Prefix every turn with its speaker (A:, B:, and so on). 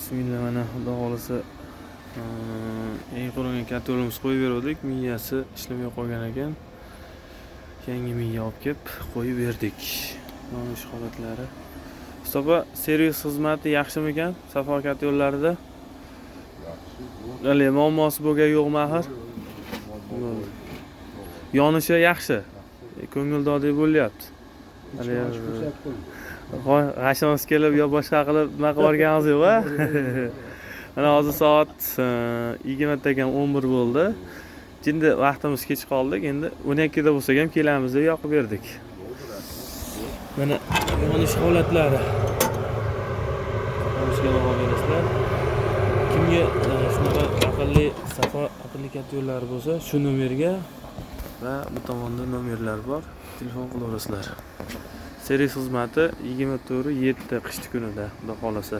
A: Bismillah, mana xudo xolisa eng qo'rg'on katta yo'limiz qo'yib berdik. Miyasi ishlamay qolgan ekan. Yangi miya olib kelib qo'yib berdik. Mana shu holatlari. Mustafa, servis xizmati yaxshimi ekan? Safar katta yo'llarida? Yaxshi. Muammosi bo'lgan yo'qmi axir? Yonishi yaxshi. Ko'ngildorlik bo'lyapti. G'ashimiz kelib yo boshqa qilib nima qilib o'rganamiz yo'q-a? Mana hozir soat 20 ekan 11 bo'ldi. Endi vaqtimiz kech qoldik. Endi 12 da bo'lsa ham kelamiz deb yoqib berdik. Mana yonish holatlari. Qolishga qo'yasizlar. Kimga shunaqa aqlli safar katta yo'llari bo'lsa, shu nomerga va bu tomonda nomerlar bor. Telefon qilaverasizlar. Servis xizmati 24/7 qishki kunida, xudo xolasa.